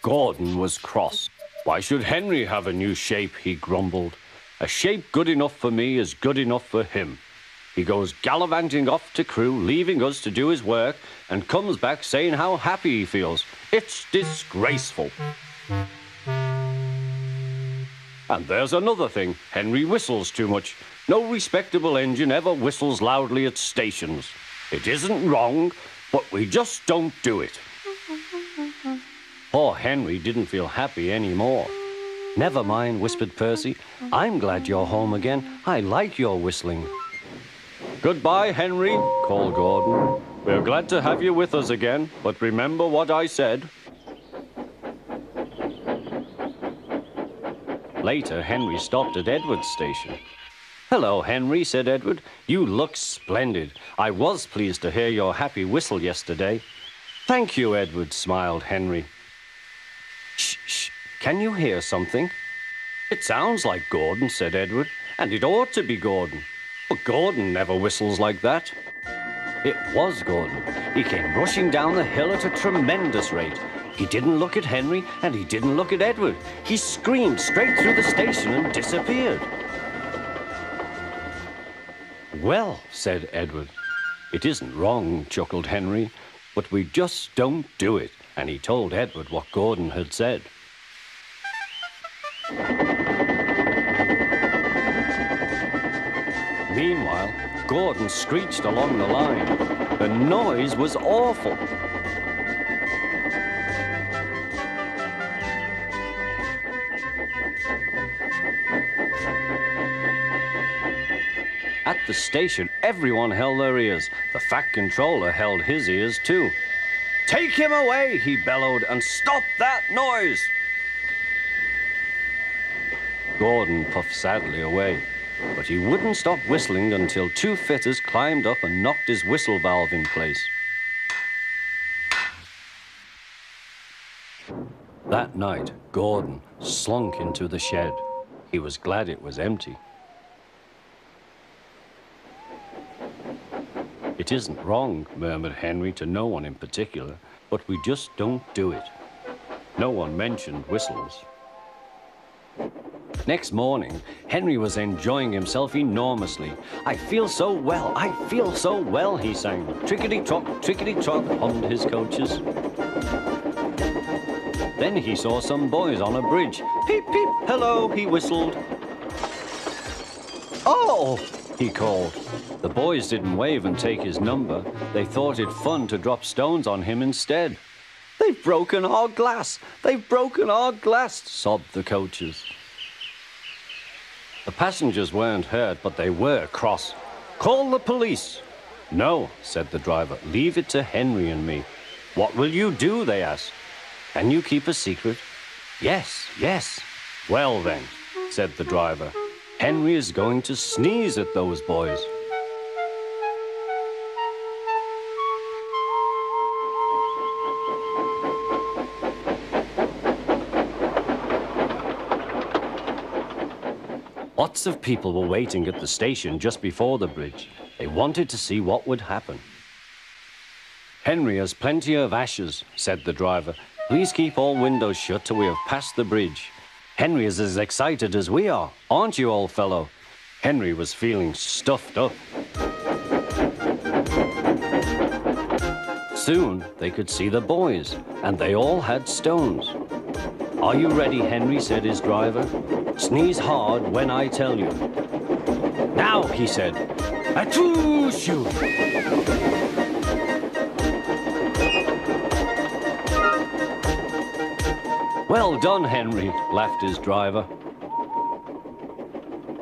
Gordon was cross. Why should Henry have a new shape, he grumbled. A shape good enough for me is good enough for him. He goes gallivanting off to crew, leaving us to do his work, and comes back saying how happy he feels. It's disgraceful. And there's another thing. Henry whistles too much. No respectable engine ever whistles loudly at stations. It isn't wrong, but we just don't do it. Poor Henry didn't feel happy anymore. Never mind, whispered Percy. I'm glad you're home again. I like your whistling. Goodbye, Henry, called Gordon. We're glad to have you with us again, but remember what I said. Later, Henry stopped at Edward's station. Hello, Henry, said Edward. You look splendid. I was pleased to hear your happy whistle yesterday. Thank you, Edward, smiled Henry. Shh, shh. Can you hear something? It sounds like Gordon, said Edward, and it ought to be Gordon. But Gordon never whistles like that. It was Gordon. He came rushing down the hill at a tremendous rate. He didn't look at Henry, and he didn't look at Edward. He screamed straight through the station and disappeared. Well, said Edward. It isn't wrong, chuckled Henry, but we just don't do it. And he told Edward what Gordon had said. Meanwhile, Gordon screeched along the line. The noise was awful. At the station, everyone held their ears. The Fat Controller held his ears too. Take him away, he bellowed, and stop that noise! Gordon puffed sadly away, but he wouldn't stop whistling until two fitters climbed up and knocked his whistle valve in place. That night, Gordon slunk into the shed. He was glad it was empty. It isn't wrong, murmured Henry to no one in particular, but we just don't do it. No one mentioned whistles. Next morning, Henry was enjoying himself enormously. I feel so well, he sang. Trickety-trot, hummed his coaches. Then he saw some boys on a bridge. Peep, peep, hello, he whistled. Oh, he called. The boys didn't wave and take his number. They thought it fun to drop stones on him instead. They've broken our glass, sobbed the coaches. The passengers weren't hurt, but they were cross. Call the police. No, said the driver, leave it to Henry and me. What will you do, they asked. Can you keep a secret? Yes, yes. Well then, said the driver, Henry is going to sneeze at those boys. Lots of people were waiting at the station just before the bridge. They wanted to see what would happen. Henry has plenty of ashes, said the driver. Please keep all windows shut till we have passed the bridge. Henry is as excited as we are, aren't you, old fellow? Henry was feeling stuffed up. Soon they could see the boys, and they all had stones. Are you ready, Henry, said his driver. Sneeze hard when I tell you. Now, he said. Achoo, shoo! Well done, Henry, laughed his driver.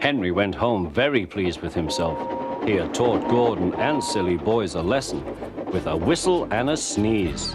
Henry went home very pleased with himself. He had taught Gordon and silly boys a lesson with a whistle and a sneeze.